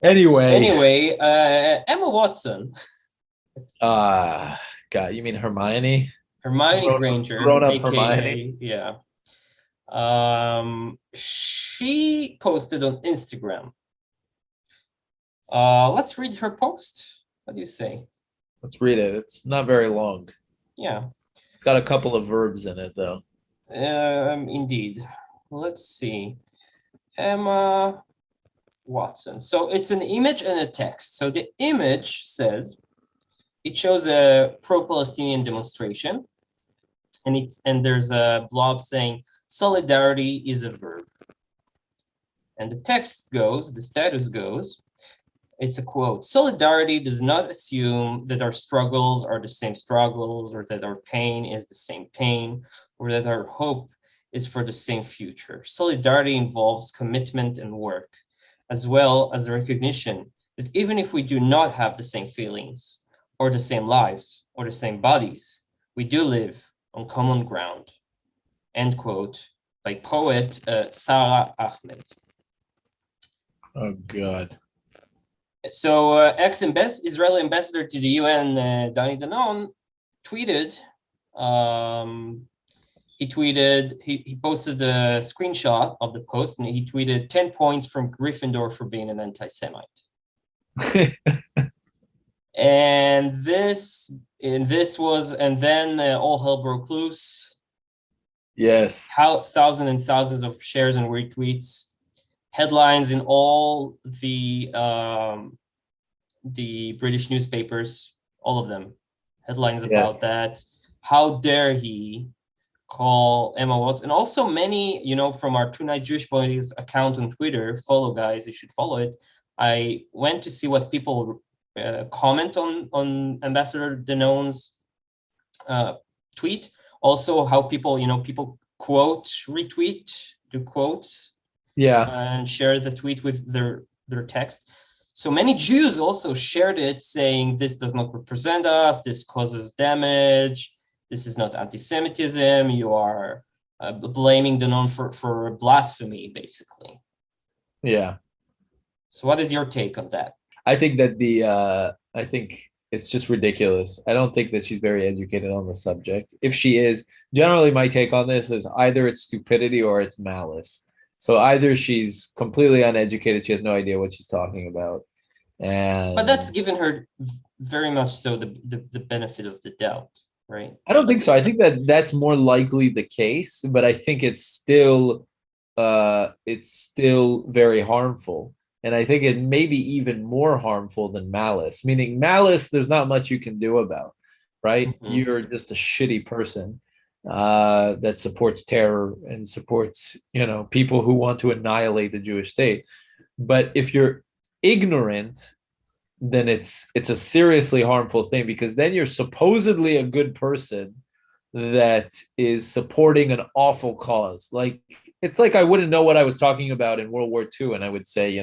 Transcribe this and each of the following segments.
Anyway, Anyway, Emma Watson, uh, God, you mean Hermione? Hermione Grown Granger, up Hermione? aka yeah, she posted on Instagram. Let's read her post. What do you say? Let's read it. It's not very long. Yeah, It's got a couple of verbs in it, though. indeed. Let's see. Emma Watson. So it's an image and a text. So the image says it shows a pro-Palestinian demonstration, and there's a blob saying solidarity is a verb. And the text goes, the status goes, it's a quote. Solidarity does not assume that our struggles are the same struggles, or that our pain is the same pain, or that our hope is for the same future. Solidarity involves commitment and work, as well as the recognition that even if we do not have the same feelings, or the same lives, or the same bodies, we do live on common ground. End quote, by poet Sarah Ahmed. Oh, God. So Israeli ambassador to the UN, Danny Danon, tweeted. He posted a screenshot of the post, and he tweeted 10 points from Gryffindor for being an anti-Semite. And then all hell broke loose. Yes. Thousands and thousands of shares and retweets. Headlines in all the British newspapers, all of them, headlines Yes. about that. How dare he call Emma Watson? And also many, from our Two Nice Jewish Boys account on Twitter, follow guys, you should follow it. I went to see what people comment on Ambassador Danon's tweet. Also how people quote, retweet, do quotes, Yeah. and share the tweet with their text. So many Jews also shared it, saying this does not represent us, this causes damage, this is not anti-Semitism, you are blaming Danon for blasphemy, basically. Yeah. So what is your take on that? I think that I think it's just ridiculous. I don't think that she's very educated on the subject. If she is, generally my take on this is either it's stupidity or it's malice. So either she's completely uneducated, she has no idea what she's talking about. But that's And given her very much so the benefit of the doubt, right? I don't think so. I think that that's more likely the case, but I think it's still very harmful. And I think it may be even more harmful than malice, meaning malice, there's not much you can do about, right? Mm-hmm. You're just a shitty person that supports terror and supports, people who want to annihilate the Jewish state. But if you're ignorant, then it's a seriously harmful thing, because then you're supposedly a good person that is supporting an awful cause. Like, it's like I wouldn't know what I was talking about in World War II, and I would say,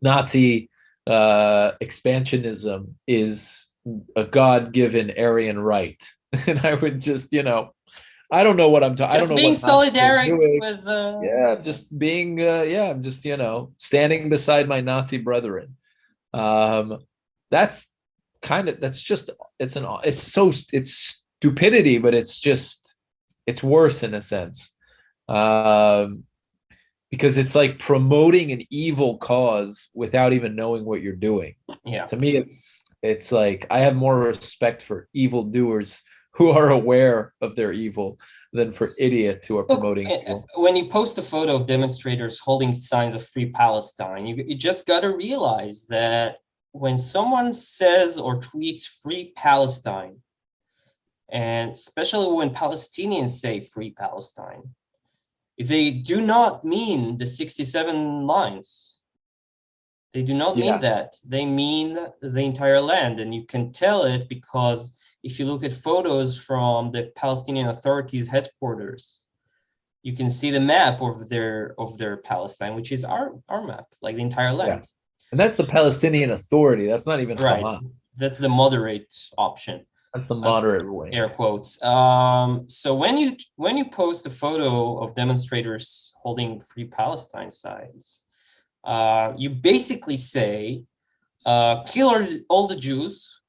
Nazi expansionism is a God-given Aryan right, and I would just, I don't know what I'm talking. I don't Just know being what Nazis are solidaric doing. with Yeah, just being, I'm just, standing beside my Nazi brethren. Um, that's that's just, it's stupidity, but it's worse in a sense. Um, because it's like promoting an evil cause without even knowing what you're doing. yeah. To me, it's like I have more respect for evildoers who are aware of their evil than for idiots who are Look, promoting evil. when you post a photo of demonstrators holding signs of Free Palestine, you just got to realize that when someone says or tweets Free Palestine, and especially when Palestinians say Free Palestine, they do not mean the 67 lines. They do not mean Yeah. that. They mean the entire land. And you can tell it because if you look at photos from the Palestinian Authority's headquarters, you can see the map of their Palestine, which is our map, like the entire Yeah. land. And that's the Palestinian Authority. That's not even Right. Hamas. That's the moderate option. That's the moderate wing. Air quotes. So when you post a photo of demonstrators holding Free Palestine signs, you basically say, kill all the Jews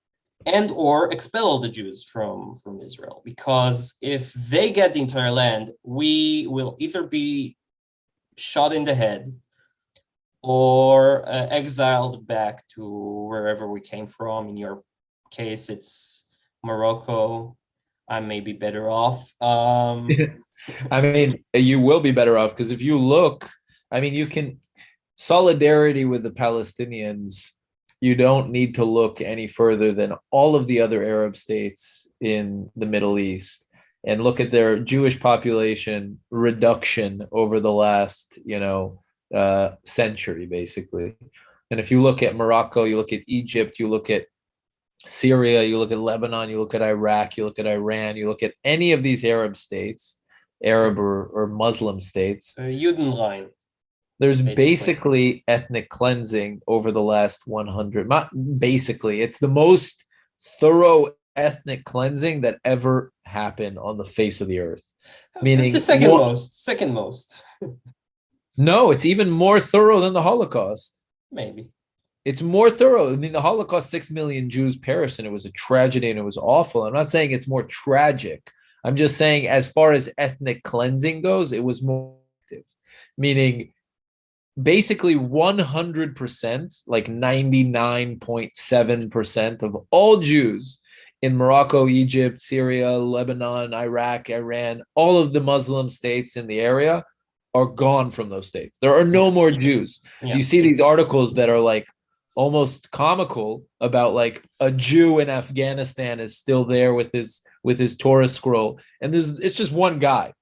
and or expel all the Jews from Israel, because if they get the entire land, we will either be shot in the head or exiled back to wherever we came from. In your case, it's Morocco. I may be better off. I mean, you will be better off because if you look, I mean, you can solidarity with the Palestinians. You don't need to look any further than all of the other Arab states in the Middle East and look at their Jewish population reduction over the last, century, basically. And if you look at Morocco, you look at Egypt, you look at Syria, you look at Lebanon, you look at Iraq, you look at Iran, you look at any of these Arab states, Arab or Muslim states, Judenrein, there's basically. basically ethnic cleansing over the last 100. Not basically, it's the most thorough ethnic cleansing that ever happened on the face of the earth. Meaning, the second most. Second most. No, it's even more thorough than the Holocaust. Maybe. It's more thorough. I mean, the Holocaust, 6 million Jews perished, and it was a tragedy and it was awful. I'm not saying it's more tragic. I'm just saying, as far as ethnic cleansing goes, it was more active. Meaning, basically 100%, like 99.7% of all Jews in Morocco, Egypt, Syria, Lebanon, Iraq, Iran, all of the Muslim states in the area are gone from those states. There are no more Jews. Yeah. You see these articles that are like almost comical about like a Jew in Afghanistan is still there with his Torah scroll, and it's just one guy,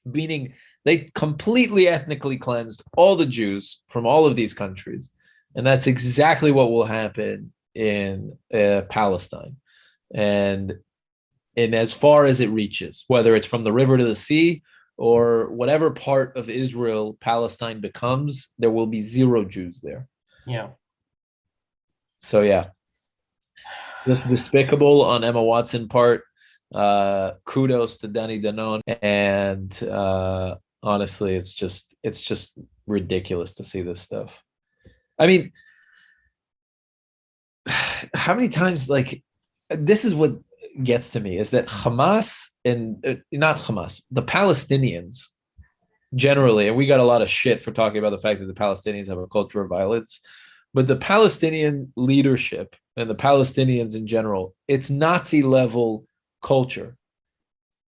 meaning they completely ethnically cleansed all the Jews from all of these countries. And that's exactly what will happen in Palestine. And as far as it reaches, whether it's from the river to the sea or whatever part of Israel Palestine becomes, there will be zero Jews there. Yeah. So, yeah. That's despicable on Emma Watson part. Kudos to Danny Danon. And honestly, it's just ridiculous to see this stuff. I mean, how many times, like, this is what gets to me, is that Hamas and not Hamas, the Palestinians generally, and we got a lot of shit for talking about the fact that the Palestinians have a culture of violence, but the Palestinian leadership and the Palestinians in general, it's Nazi level culture.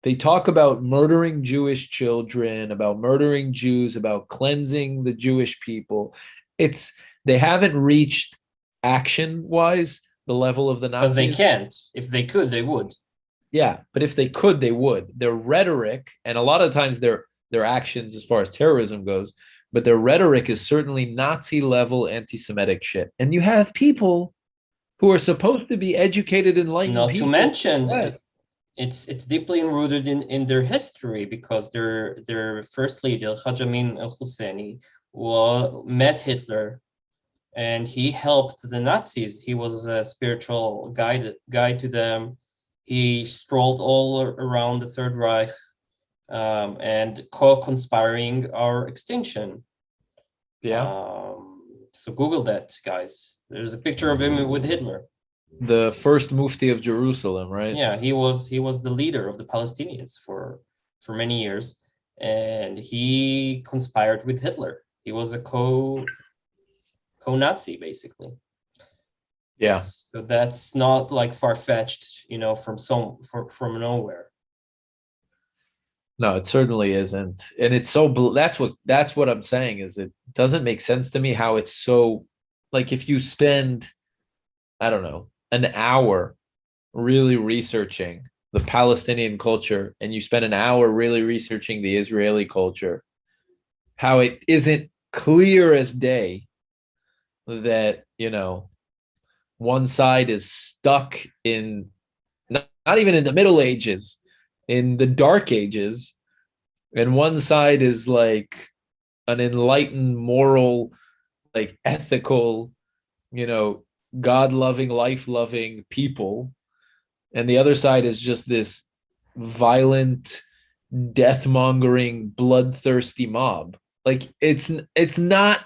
They talk about murdering Jewish children, about murdering Jews, about cleansing the Jewish people. They haven't reached action-wise the level of the Nazis. Because they can't. If they could, they would. Yeah, but if they could, they would. Their rhetoric, and a lot of times their actions as far as terrorism goes, but their rhetoric is certainly Nazi-level anti-Semitic shit. And you have people who are supposed to be educated, enlightened Not people. to mention, it's deeply rooted in their history, because their first leader, Haj Amin al-Husseini, met Hitler, and he helped the Nazis. He was a spiritual guide to them. He strolled all around the Third Reich, and co-conspiring our extinction. Yeah. So Google that, guys. There's a picture of him with Hitler. The first Mufti of Jerusalem, right? Yeah, he was the leader of the Palestinians for many years, and he conspired with Hitler. He was a co-Nazi, basically. Yeah. So that's not like far-fetched, from nowhere. No, it certainly isn't. And it's so that's what I'm saying, is it doesn't make sense to me how it's so, like, if you spend, I don't know, an hour really researching the Palestinian culture and you spend an hour really researching the Israeli culture, how it isn't clear as day that, one side is stuck in not even in the Middle Ages, in the Dark Ages, and one side is like an enlightened, moral, like ethical, God-loving, life-loving people, and the other side is just this violent, death-mongering, bloodthirsty mob. Like, it's not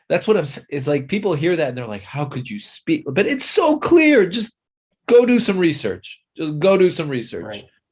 That's what it's like. People hear that and they're like, how could you speak? But it's so clear. Just go do some research. Just go do some research. Right.